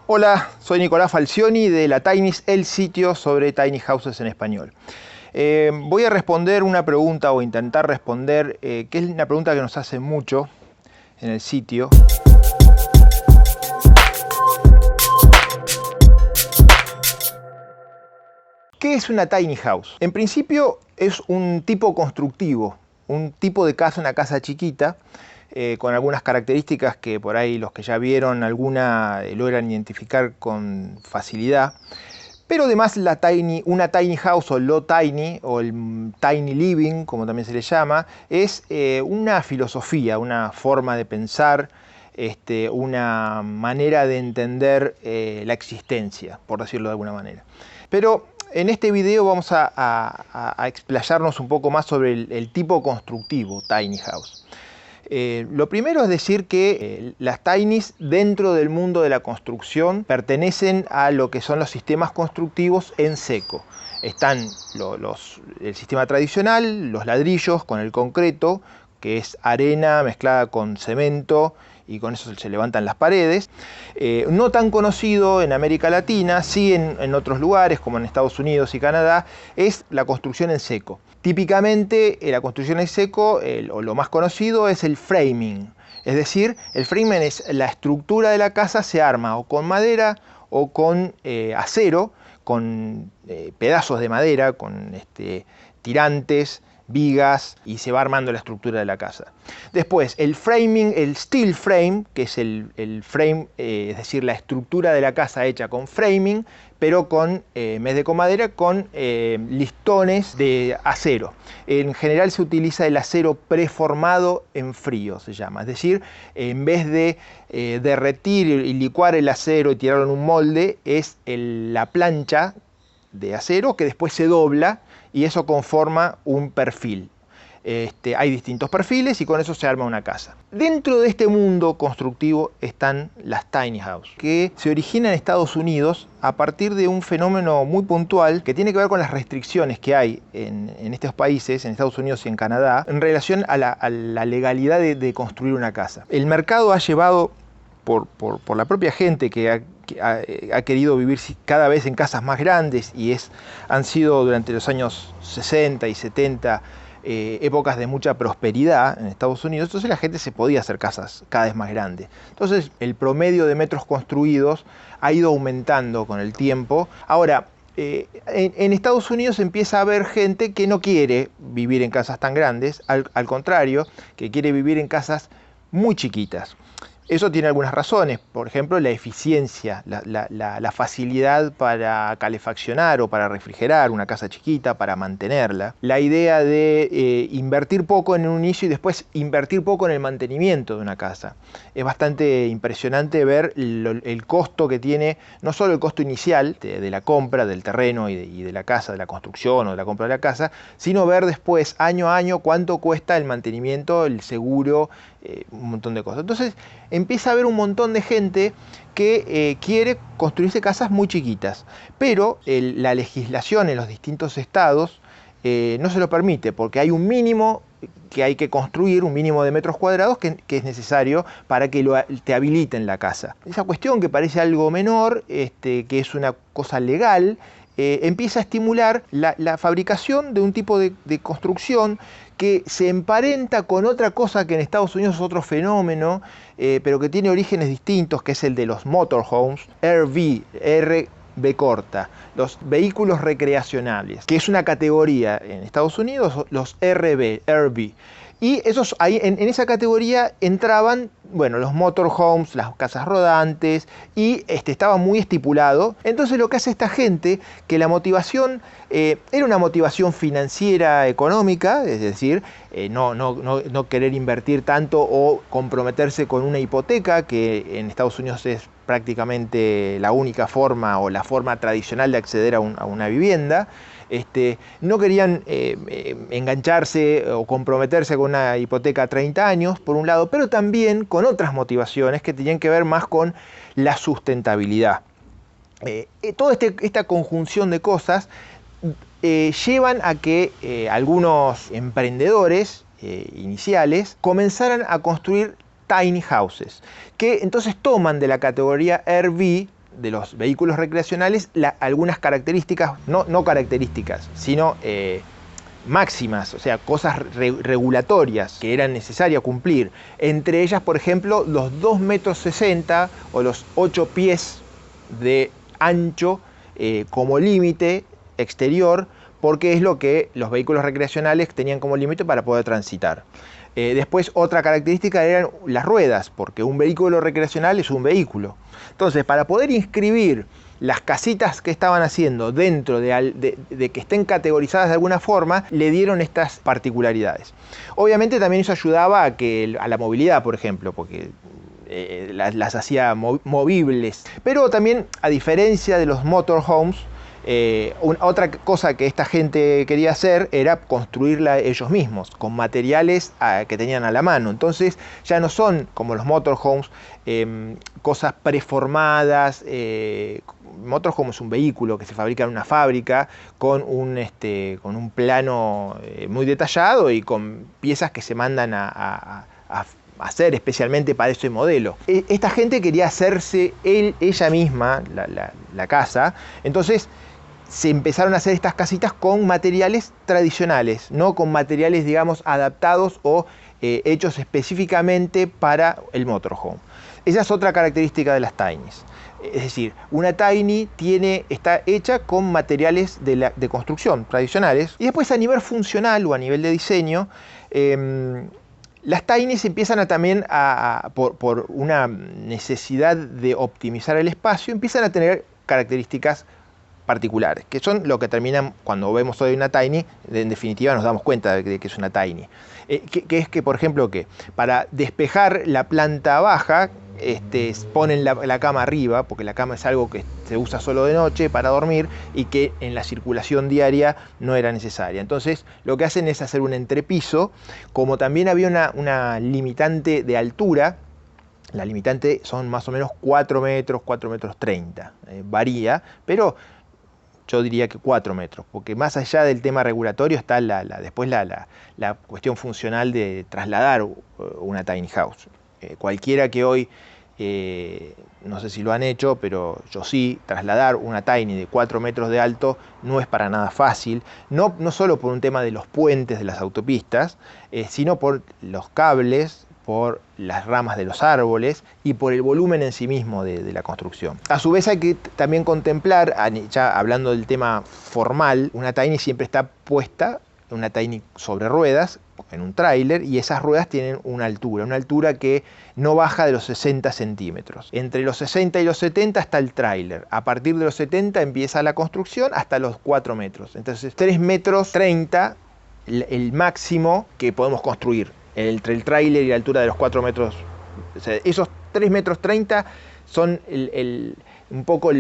Hola, soy Nicolás Falcioni de La Tinys, el sitio sobre tiny houses en español. Voy a responder una pregunta o intentar responder, que es una pregunta que nos hacen mucho en el sitio. ¿Qué es una tiny house? En principio es un tipo constructivo, un tipo de casa, una casa chiquita, con algunas características que por ahí los que ya vieron alguna logran identificar con facilidad. Pero además una tiny house o low tiny o el tiny living, como también se le llama, es una filosofía, una forma de pensar, una manera de entender la existencia, por decirlo de alguna manera. Pero en este video vamos a explayarnos un poco más sobre el tipo constructivo tiny house. Lo primero es decir que las tinys dentro del mundo de la construcción pertenecen a lo que son los sistemas constructivos en seco. Están el sistema tradicional, los ladrillos con el concreto, que es arena mezclada con cemento, y con eso se levantan las paredes. No tan conocido en América Latina, sí en otros lugares como en Estados Unidos y Canadá, es la construcción en seco. Típicamente la construcción en seco, o lo más conocido, es el framing. Es decir, el framing es la estructura de la casa, se arma o con madera o con acero, con pedazos de madera, con tirantes, vigas, y se va armando la estructura de la casa. Después el framing, el steel frame, que es el frame, es decir, la estructura de la casa hecha con framing, pero en vez de con madera, con listones de acero. En general se utiliza el acero preformado en frío, se llama. Es decir, en vez de derretir y licuar el acero y tirarlo en un molde, es la plancha de acero que después se dobla y eso conforma un perfil. Hay distintos perfiles y con eso se arma una casa. Dentro de este mundo constructivo están las tiny house, que se originan en Estados Unidos a partir de un fenómeno muy puntual que tiene que ver con las restricciones que hay en estos países, en Estados Unidos y en Canadá, en relación a la legalidad de construir una casa. El mercado ha llevado, por la propia gente que ha querido vivir cada vez en casas más grandes y han sido durante los años 60 y 70 épocas de mucha prosperidad en Estados Unidos, entonces la gente se podía hacer casas cada vez más grandes. Entonces el promedio de metros construidos ha ido aumentando con el tiempo. Ahora, en Estados Unidos empieza a haber gente que no quiere vivir en casas tan grandes, al contrario, que quiere vivir en casas muy chiquitas. Eso tiene algunas razones, por ejemplo, la eficiencia, la facilidad para calefaccionar o para refrigerar una casa chiquita, para mantenerla. La idea de invertir poco en un inicio y después invertir poco en el mantenimiento de una casa. Es bastante impresionante ver el costo que tiene, no solo el costo inicial de la compra del terreno y de la casa, de la construcción o de la compra de la casa, sino ver después, año a año, cuánto cuesta el mantenimiento, el seguro, un montón de cosas. Entonces empieza a haber un montón de gente que quiere construirse casas muy chiquitas, pero la legislación en los distintos estados no se lo permite, porque hay un mínimo que hay que construir, un mínimo de metros cuadrados que es necesario para que te habiliten la casa. Esa cuestión que parece algo menor, que es una cosa legal, empieza a estimular la fabricación de un tipo de construcción que se emparenta con otra cosa que en Estados Unidos es otro fenómeno, pero que tiene orígenes distintos, que es el de los motorhomes, RV corta, los vehículos recreacionales, que es una categoría en Estados Unidos, los RV. Y ahí en esa categoría entraban, bueno, los motorhomes, las casas rodantes, y estaba muy estipulado. Entonces lo que hace esta gente, que la motivación era una motivación financiera, económica, es decir, no querer invertir tanto o comprometerse con una hipoteca, que en Estados Unidos es prácticamente la única forma o la forma tradicional de acceder a una vivienda. No querían engancharse o comprometerse con una hipoteca a 30 años, por un lado, pero también con otras motivaciones que tenían que ver más con la sustentabilidad. Toda esta conjunción de cosas llevan a que algunos emprendedores iniciales comenzaran a construir tiny houses, que entonces toman de la categoría RV de los vehículos recreacionales algunas características, no características, sino máximas, o sea, cosas regulatorias que eran necesarias cumplir. Entre ellas, por ejemplo, los 2,60 m o los 8 pies de ancho como límite exterior, porque es lo que los vehículos recreacionales tenían como límite para poder transitar. Después, otra característica eran las ruedas, porque un vehículo recreacional es un vehículo. Entonces, para poder inscribir las casitas que estaban haciendo dentro de que estén categorizadas de alguna forma, le dieron estas particularidades. Obviamente también eso ayudaba a la movilidad, por ejemplo, porque las hacía movibles. Pero también, a diferencia de los motorhomes, otra cosa que esta gente quería hacer era construirla ellos mismos, con materiales que tenían a la mano. Entonces ya no son como los motorhomes, cosas preformadas. Motorhome es un vehículo que se fabrica en una fábrica con un plano muy detallado y con piezas que se mandan a hacer especialmente para ese modelo. Esta gente quería hacerse ella misma la casa. Entonces se empezaron a hacer estas casitas con materiales tradicionales, no con materiales, digamos, adaptados o hechos específicamente para el motorhome. Esa es otra característica de las Tinys. Es decir, una Tiny está hecha con materiales de construcción tradicionales. Y después, a nivel funcional o a nivel de diseño, las Tinys empiezan también por una necesidad de optimizar el espacio, empiezan a tener características particulares, que son lo que terminan, cuando vemos hoy una Tiny, en definitiva nos damos cuenta de que es una Tiny. Que es que, por ejemplo, que para despejar la planta baja, ponen la cama arriba, porque la cama es algo que se usa solo de noche para dormir y que en la circulación diaria no era necesaria. Entonces lo que hacen es hacer un entrepiso. Como también había una limitante de altura, la limitante son más o menos 4 metros, 4,30 metros, varía, pero yo diría que 4 metros, porque más allá del tema regulatorio está después la cuestión funcional de trasladar una tiny house. Cualquiera que hoy, no sé si lo han hecho, pero yo sí, trasladar una tiny de 4 metros de alto no es para nada fácil, no solo por un tema de los puentes de las autopistas, sino por los cables, por las ramas de los árboles y por el volumen en sí mismo de la construcción. A su vez hay que también contemplar, ya hablando del tema formal, una Tiny siempre está puesta, una Tiny sobre ruedas, en un tráiler, y esas ruedas tienen una altura que no baja de los 60 centímetros. Entre los 60 y los 70 está el tráiler. A partir de los 70 empieza la construcción hasta los 4 metros. Entonces 3,30 metros, el máximo que podemos construir entre el tráiler y la altura de los 4 metros. O sea, esos 3,30 metros son un poco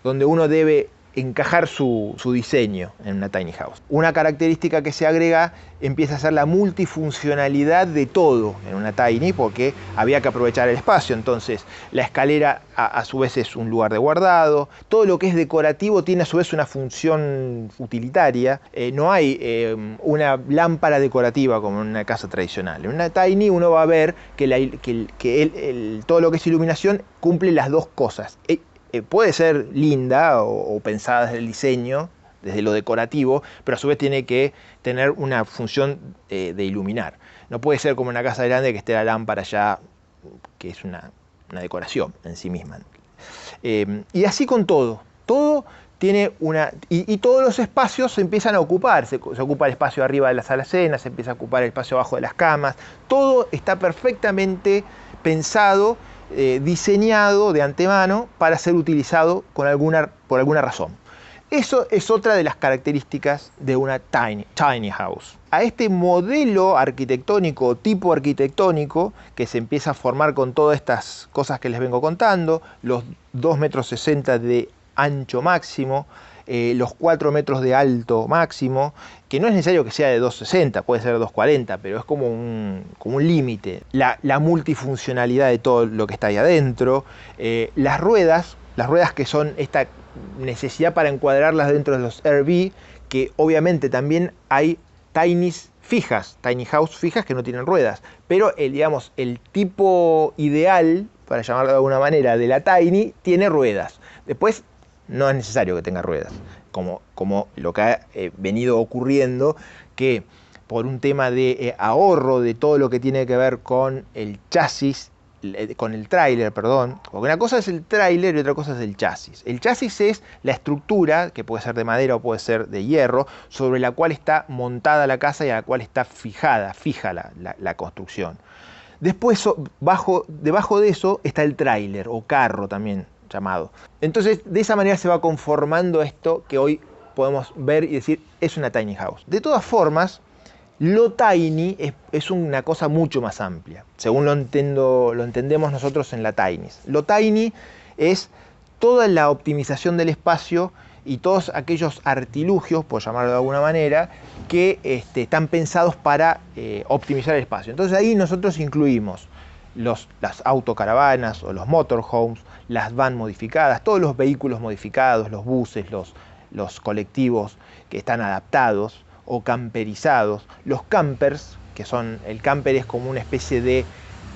donde uno debe encajar su diseño en una tiny house. Una característica que se agrega empieza a ser la multifuncionalidad de todo en una tiny, porque había que aprovechar el espacio. Entonces la escalera a su vez es un lugar de guardado, todo lo que es decorativo tiene a su vez una función utilitaria. No hay una lámpara decorativa como en una casa tradicional. En una tiny uno va a ver que todo lo que es iluminación cumple las dos cosas. Puede ser linda o pensada desde el diseño, desde lo decorativo, pero a su vez tiene que tener una función de iluminar. No puede ser como en una casa grande que esté la lámpara ya, que es una decoración en sí misma. Y así con todo. Todo tiene y todos los espacios se empiezan a ocupar. Se ocupa el espacio arriba de las alacenas, se empieza a ocupar el espacio abajo de las camas. Todo está perfectamente pensado, diseñado de antemano para ser utilizado por alguna razón. Eso es otra de las características de una tiny house. A este modelo arquitectónico, tipo arquitectónico, que se empieza a formar con todas estas cosas que les vengo contando, los 2,60 metros de ancho máximo, los 4 metros de alto máximo, que no es necesario que sea de 2,60, puede ser de 2,40, pero es como un límite. La multifuncionalidad de todo lo que está ahí adentro, las ruedas que son esta necesidad para encuadrarlas dentro de los RV, que obviamente también hay tiny house fijas que no tienen ruedas. Pero digamos, el tipo ideal, para llamarlo de alguna manera, de la tiny, tiene ruedas. Después no es necesario que tenga ruedas, como lo que ha venido ocurriendo, que por un tema de ahorro de todo lo que tiene que ver con el chasis, con el tráiler, perdón, porque una cosa es el tráiler y otra cosa es el chasis. El chasis es la estructura, que puede ser de madera o puede ser de hierro, sobre la cual está montada la casa y a la cual está fija la construcción. Después, debajo de eso está el tráiler o carro también llamado. Entonces, de esa manera se va conformando esto que hoy podemos ver y decir es una tiny house. De todas formas, lo tiny es una cosa mucho más amplia, según lo entendemos nosotros en la tiny. Lo tiny es toda la optimización del espacio y todos aquellos artilugios, por llamarlo de alguna manera, que están pensados para optimizar el espacio. Entonces ahí nosotros incluimos las autocaravanas o los motorhomes, las van modificadas, todos los vehículos modificados, los buses, los colectivos que están adaptados o camperizados, los campers, el camper es como una especie de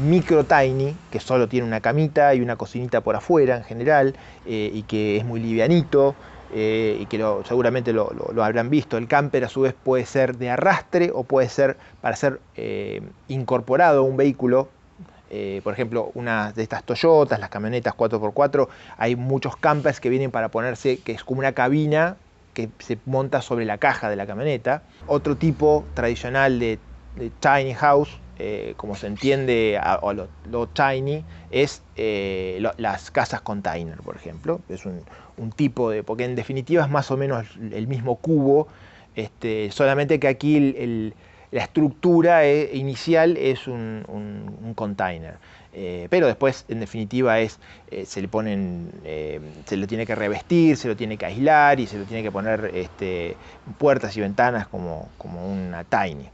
micro tiny, que solo tiene una camita y una cocinita por afuera en general, y que es muy livianito, y que seguramente lo habrán visto. El camper a su vez puede ser de arrastre o puede ser para ser incorporado a un vehículo. Por ejemplo, una de estas Toyotas, las camionetas 4x4, hay muchos campers que vienen para ponerse, que es como una cabina que se monta sobre la caja de la camioneta. Otro tipo tradicional de tiny house, como se entiende, o lo tiny, es las casas container, por ejemplo. Es un tipo porque en definitiva es más o menos el mismo cubo, solamente que aquí la estructura inicial es un container. Pero después, en definitiva, se lo tiene que revestir, se lo tiene que aislar y se lo tiene que poner puertas y ventanas como una tiny.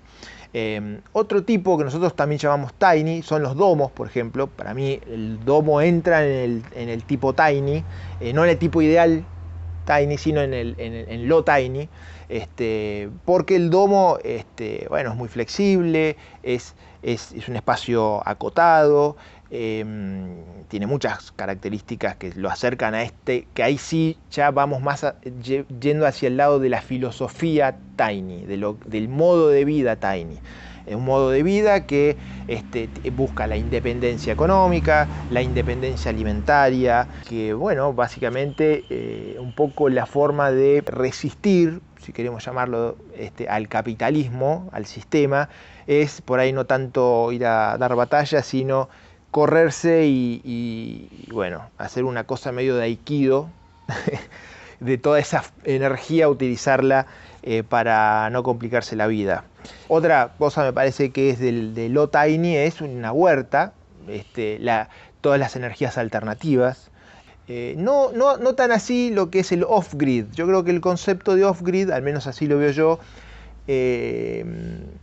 Otro tipo que nosotros también llamamos tiny son los domos, por ejemplo. Para mí el domo entra en el tipo tiny, no en el tipo ideal tiny, sino en lo tiny, porque el domo bueno, es muy flexible, es un espacio acotado, tiene muchas características que lo acercan a que ahí sí ya vamos más yendo hacia el lado de la filosofía tiny, del modo de vida tiny. Es un modo de vida que busca la independencia económica, la independencia alimentaria, que bueno, básicamente un poco la forma de resistir, si queremos llamarlo, al capitalismo, al sistema, es por ahí no tanto ir a dar batalla, sino correrse y bueno, hacer una cosa medio de aikido, de toda esa energía, utilizarla para no complicarse la vida. Otra cosa me parece que es de lo tiny es una huerta, todas las energías alternativas. No tan así lo que es el off-grid. Yo creo que el concepto de off-grid, al menos así lo veo yo,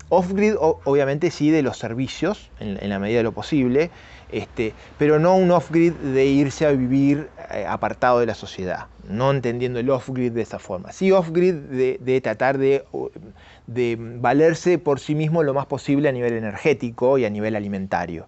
off-grid obviamente sí de los servicios, en la medida de lo posible, pero no un off-grid de irse a vivir apartado de la sociedad, no entendiendo el off-grid de esa forma. Sí off-grid de tratar de valerse por sí mismo lo más posible a nivel energético y a nivel alimentario.